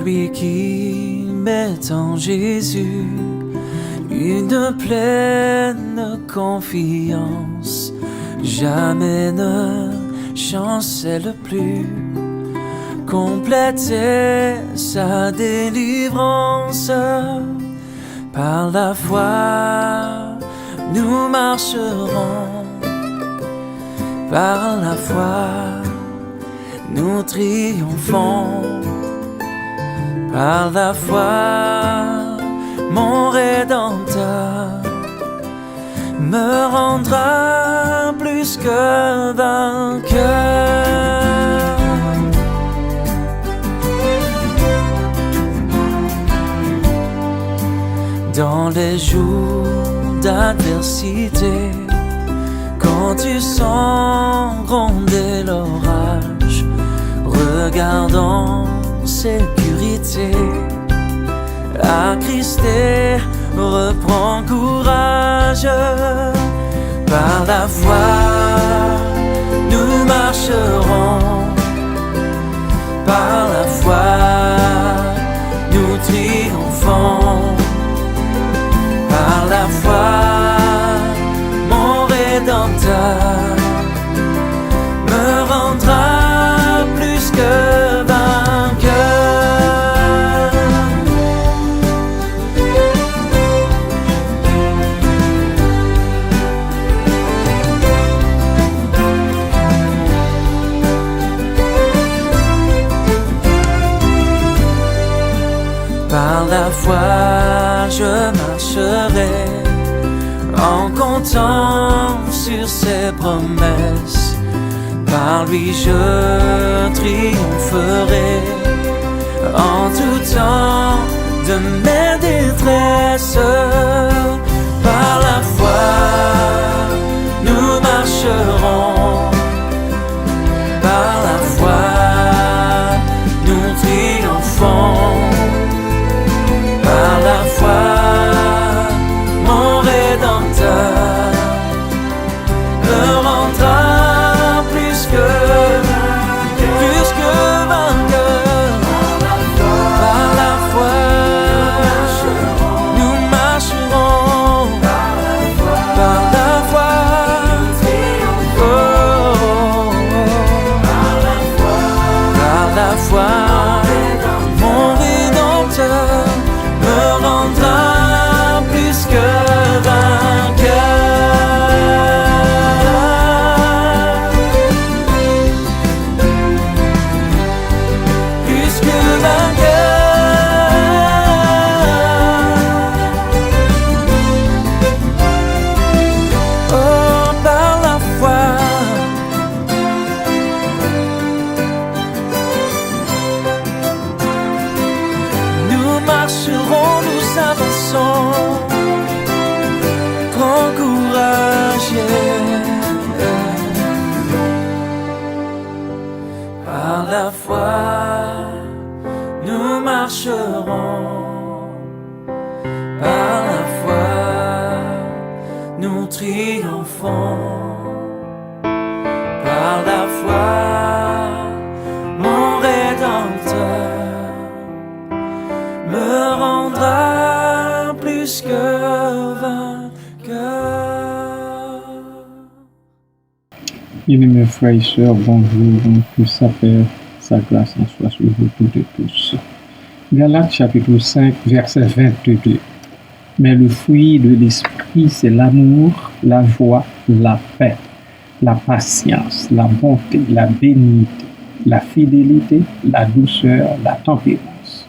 celui qui met en Jésus une pleine confiance, jamais ne chancelle plus, compléter sa délivrance. Par la foi, nous marcherons, par la foi, nous triomphons, par la foi, mon Rédempteur me rendra plus que vainqueur. Dans les jours d'adversité, quand tu sens gronder l'orage, regarde en sécurité, attristé, reprends courage. Par la foi, nous marcherons, par la foi, nous triomphons, par la foi, mon Rédempteur me rendra plus que vainqueur. Par la foi, je marcherai en comptant sur ses promesses. Par lui, je triompherai en tout temps de mes détresses. Par la foi, nous marcherons, par la foi, nous triomphons. Par la foi, mon Rédempteur me rendra plus que vainqueur. Par la foi, nous marcherons, par la foi, oh, par la foi, mon Rédempteur me rendra plus que vainqueur. Plus que vainqueur. Oh, par la foi, nous marcherons, nous avançons, grand courage, par la foi, nous marcherons, par la foi, nous triomphons, par la foi, mon Rédempteur me rendra plus que vainqueur. Bien-aimés frères et sœurs, bonjour, que sa paix, sa grâce en soit sur vous toutes et tous. Galates chapitre 5, verset 22. Mais le fruit de l'esprit, c'est l'amour, la joie, la paix, la patience, la bonté, la bénignité, la fidélité, la douceur, la tempérance.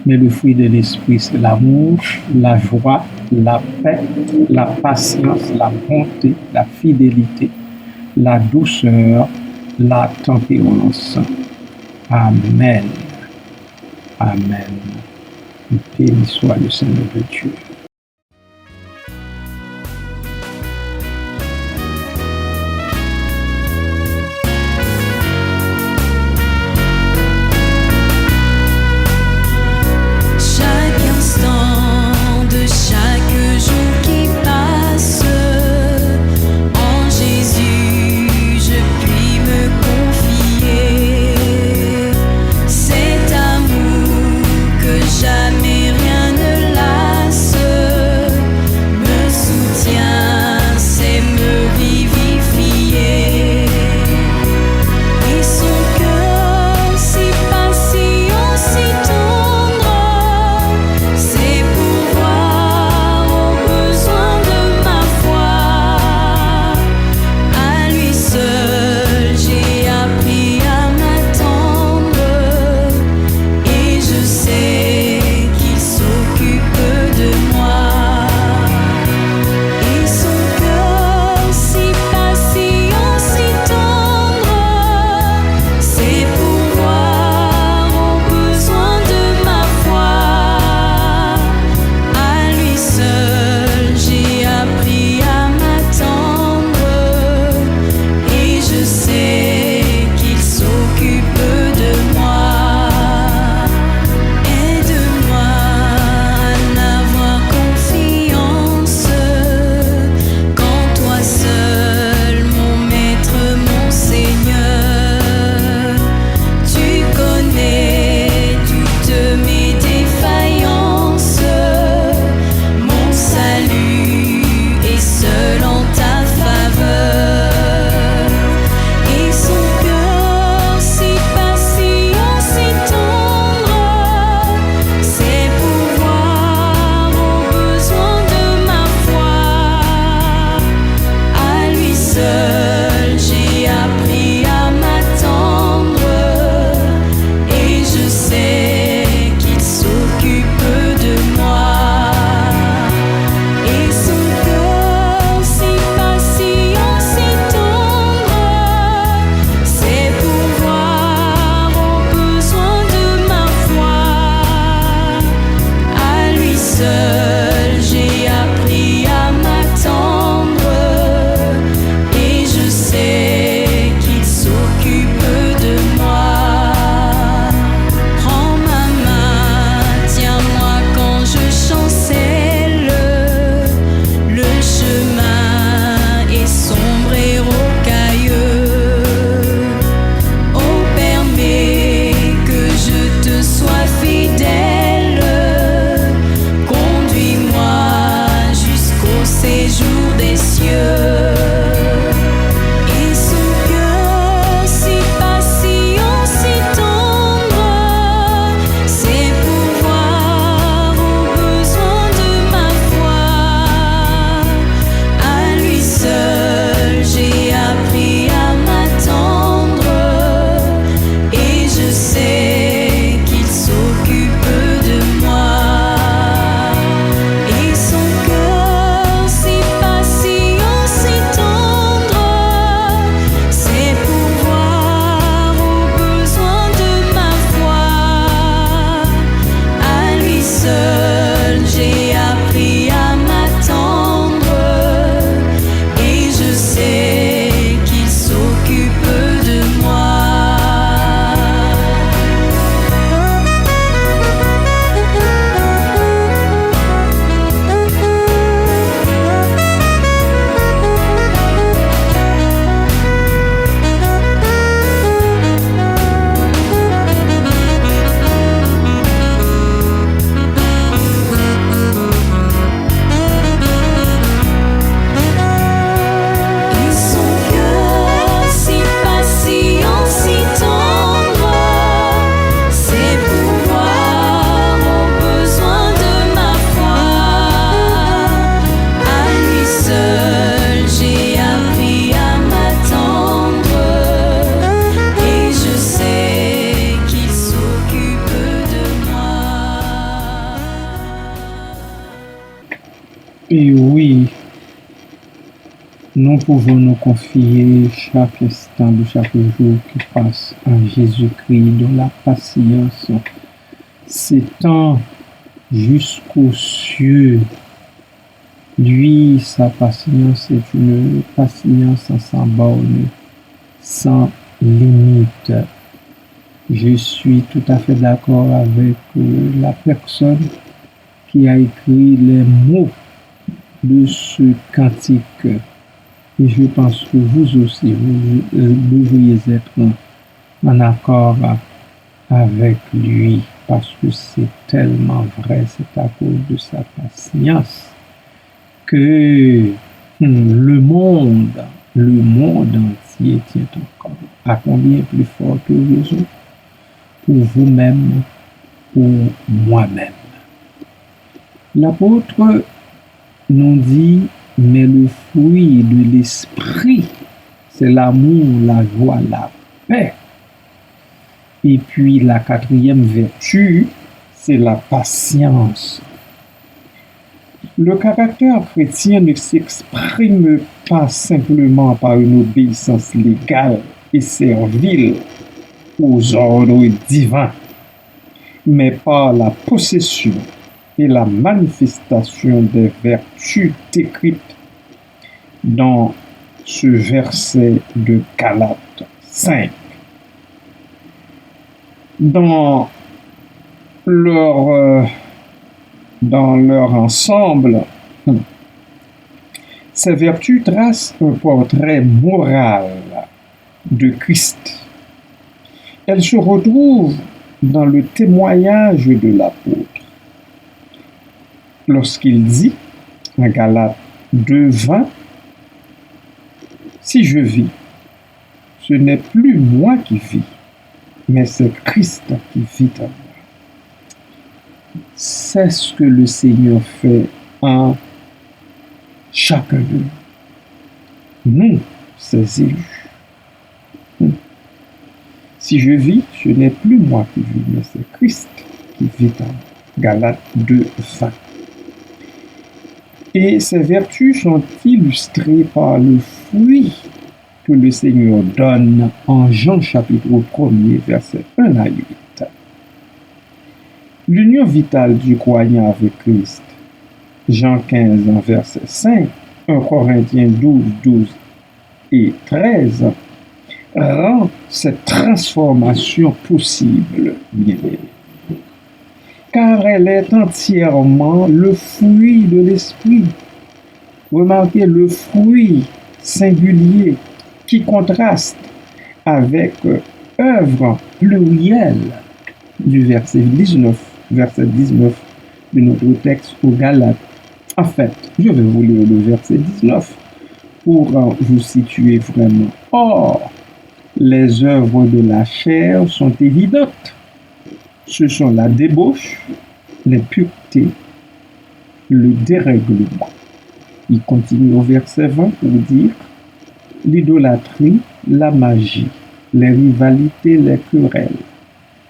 Mais le fruit de l'esprit, c'est l'amour, la joie, la paix, la patience, la bonté, la fidélité, la douceur, la tempérance. Amen. Amen. Béni soit le Seigneur de Dieu. Cet amour des cieux. Et son cœur si patient, si tendre, c'est pourvoir aux besoins de ma foi. À lui seul j'ai appris à m'attendre, et je sais qu'il s'occupe de moi. Et son cœur si patient, si tendre, c'est pourvoir aux besoins de ma foi. À lui seul j'ai appris à m'attendre, et je sais qu'il s'occupe de moi. Et son cœur si patient, si tendre, c'est pourvoir aux besoins de ma foi. À lui seul j'ai appris à m'attendre, et je sais qu'il s'occupe de moi. Et oui, nous pouvons nous confier chaque instant de chaque jour qui passe en Jésus-Christ, dont la patience s'étend jusqu'aux cieux. Lui, sa patience est une patience sans borne, sans limite. Je suis tout à fait d'accord avec la personne qui a écrit les mots de ce cantique. Et je pense que vous aussi, vous devriez être en accord avec lui, parce que c'est tellement vrai, c'est à cause de sa patience que le monde entier tient encore. À combien plus fort que raison pour vous-même, pour moi-même. L'apôtre nous dit, mais le fruit de l'esprit, c'est l'amour, la joie, la paix. Et puis la quatrième vertu, c'est la patience. Le caractère chrétien ne s'exprime pas simplement par une obéissance légale et servile aux ordres divins, mais par la possession et la manifestation des vertus décrites dans ce verset de Galates 5. Dans leur ensemble, ces vertus tracent un portrait moral de Christ. Elles se retrouvent dans le témoignage de l'apôtre lorsqu'il dit en Galates 2:20, si je vis, ce n'est plus moi qui vis, mais c'est Christ qui vit en moi. C'est ce que le Seigneur fait en chacun de nous, ses élus. Si je vis, ce n'est plus moi qui vis, mais c'est Christ qui vit en moi. Galates 2:20. Et ces vertus sont illustrées par le fruit que le Seigneur donne en Jean chapitre 1er, versets 1 à 8. L'union vitale du croyant avec Christ, Jean 15, verset 5, 1 Corinthiens 12, 12 et 13, rend cette transformation possible, bien-aimés, car elle est entièrement le fruit de l'esprit. Remarquez le fruit singulier qui contraste avec œuvre plurielle du verset 19 de notre texte aux Galates. En fait, je vais vous lire le verset 19. pour vous situer vraiment. Or, les œuvres de la chair sont évidentes. Ce sont la débauche, l'impureté, le dérèglement. Il continue au verset 20 pour dire l'idolâtrie, la magie, les rivalités, les querelles,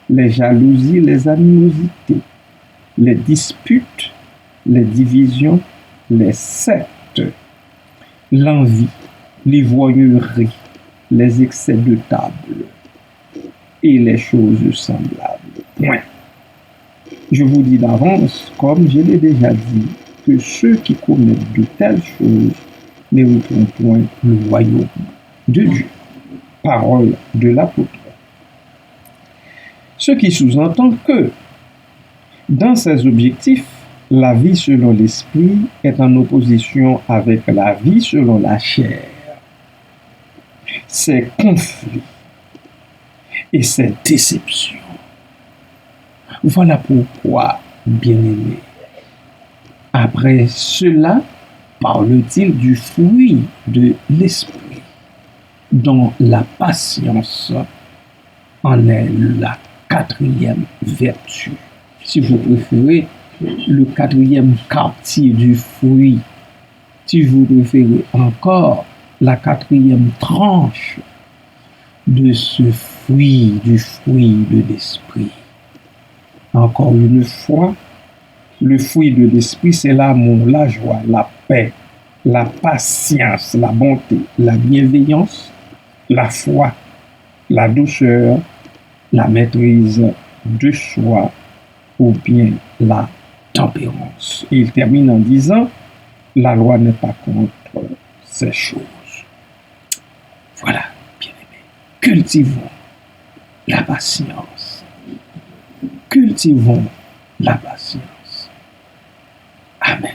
les jalousies, les animosités, les disputes, les divisions, les sectes, l'envie, l'ivrognerie, les excès de table et les choses semblables. Point. Je vous dis d'avance, comme je l'ai déjà dit, que ceux qui commettent de telles choses n'hériteront point le royaume de Dieu. Parole de l'apôtre. Ce qui sous-entend que, dans ses objectifs, la vie selon l'esprit est en opposition avec la vie selon la chair. Ces conflits et ces déceptions. Voilà pourquoi, bien-aimés, après cela, parle-t-il du fruit de l'esprit, dont la patience en est la quatrième vertu. Si vous préférez, le quatrième quartier du fruit. Si vous préférez encore, la quatrième tranche de ce fruit, du fruit de l'esprit. Encore une fois, le fruit de l'esprit, c'est l'amour, la joie, la paix, la patience, la bonté, la bienveillance, la foi, la douceur, la maîtrise de soi ou bien la tempérance. Et il termine en disant, la loi n'est pas contre ces choses. Voilà, bien-aimés, cultivons la patience. Cultivons la patience. Amen.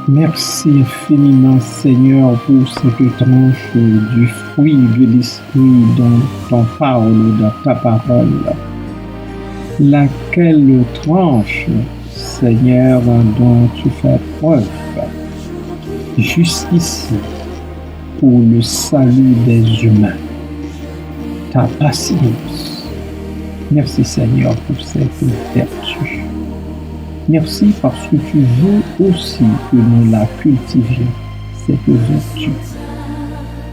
Merci infiniment, Seigneur, pour cette tranche du fruit de l'esprit dont on parle dans ta parole. Laquelle tranche, Seigneur, dont tu fais preuve jusqu'ici pour le salut des humains. Ta patience. Merci, Seigneur, pour cette vertu. Merci parce que tu veux aussi que nous la cultivions, cette vertu.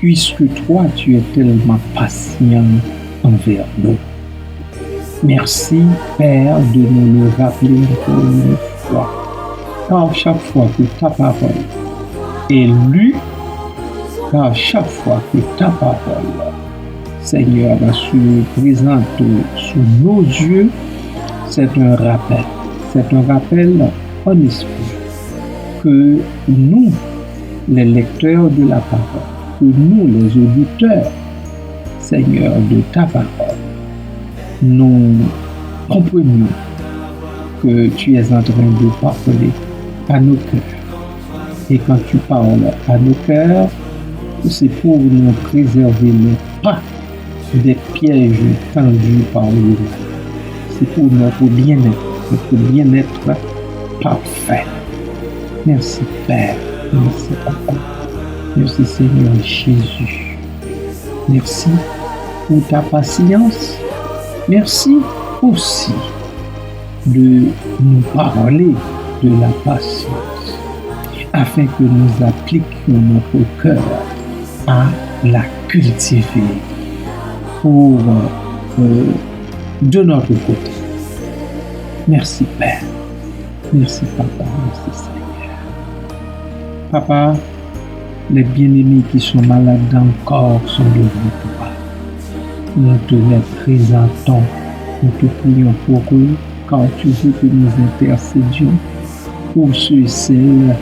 Puisque toi, tu es tellement patient envers nous. Merci, Père, de nous le rappeler encore une fois. Car chaque fois que ta parole est lue, car chaque fois que ta parole, Seigneur, se présente sous nos yeux, c'est un rappel. C'est un rappel en esprit que nous, les lecteurs de la parole, que nous, les auditeurs, Seigneur, de ta parole, nous comprenions que tu es en train de parler à nos cœurs. Et quand tu parles à nos cœurs, c'est pour nous préserver les pas des pièges tendus par le mal. C'est pour notre bien-être parfait. Merci Père, merci Papa, merci Seigneur Jésus. Merci pour ta patience. Merci aussi de nous parler de la patience afin que nous appliquions notre cœur à la cultiver pour de notre côté. Merci Père, merci Papa, merci Seigneur. Papa, les bien-aimés qui sont malades encore sont devant toi. Nous te les présentons, nous te prions pour eux, car tu veux que nous intercédions pour ceux et celles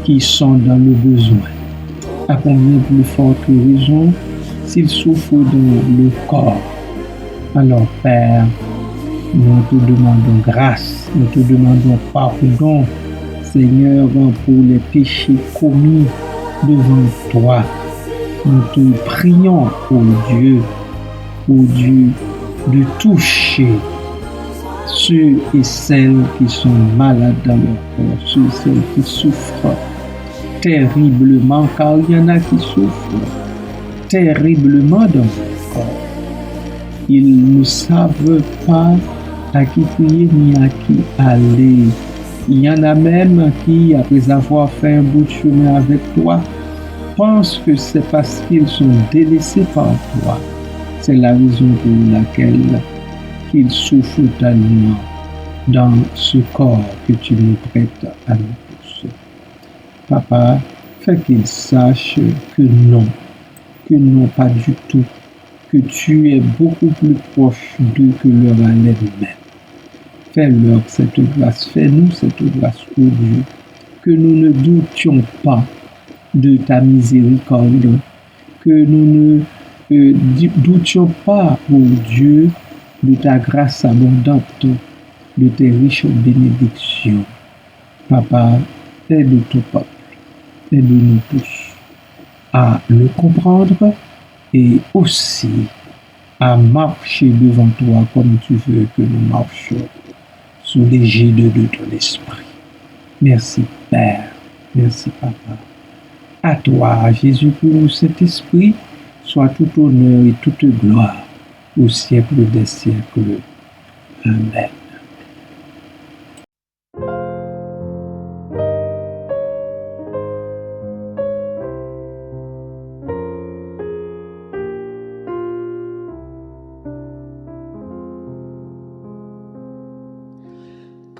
qui sont dans le besoin. À combien plus forte raison s'ils souffrent dans le corps. Alors Père, nous te demandons grâce, nous te demandons pardon, Seigneur, pour les péchés commis devant toi. Nous te prions, ô Dieu, de toucher ceux et celles qui sont malades dans leur corps, ceux et celles qui souffrent terriblement, car il y en a qui souffrent terriblement dans leur corps. Ils ne savent pas à qui prier ni à qui aller. Il y en a même qui, après avoir fait un bout de chemin avec toi, pensent que c'est parce qu'ils sont délaissés par toi. C'est la raison pour laquelle qu'ils souffrent tellement dans ce corps que tu nous prêtes à nous tous. Papa, fais qu'ils sachent que non, pas du tout, que tu es beaucoup plus proche d'eux que leur haleine même. Fais-leur cette grâce, fais-nous cette grâce, ô Dieu, que nous ne doutions pas de ta miséricorde, que nous ne doutions pas, ô Dieu, de ta grâce abondante, de tes riches bénédictions. Papa, aide ton peuple, aide-nous tous à le comprendre et aussi à marcher devant toi comme tu veux que nous marchions, sous l'égide de ton esprit. Merci Père, merci Papa. À toi, Jésus, pour cet esprit, soit tout honneur et toute gloire au siècle des siècles. Amen.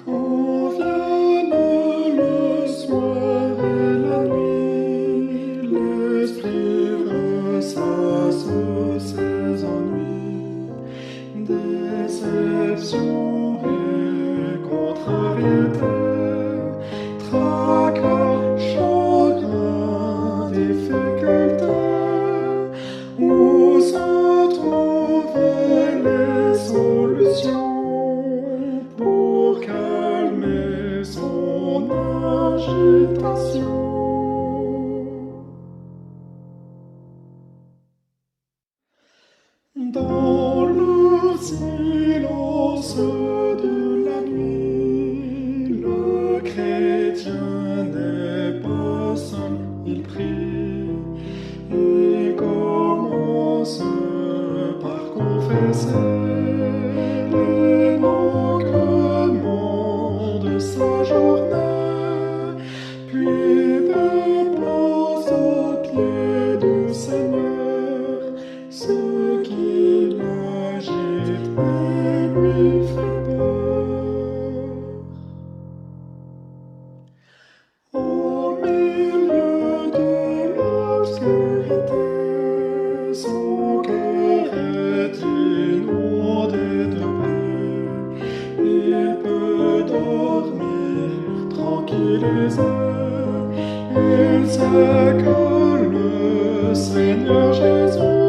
Quand vienne le soir et la nuit, l'esprit ressasse ses ennuis, déception et contrariété, tracas, chagrin, difficulté, où se trouver les solutions pour calmer son agitation. Dans le silence de la nuit, le chrétien n'est pas seul, il prie. Il commence par confesser les manquements de sa journée, puis dépose aux pieds du Seigneur ce qui l'agite et lui fait peur. Au milieu de l'obscurité, son cœur est inondé de paix. Il peut dormir tranquillisé. Il sait que le Seigneur Jésus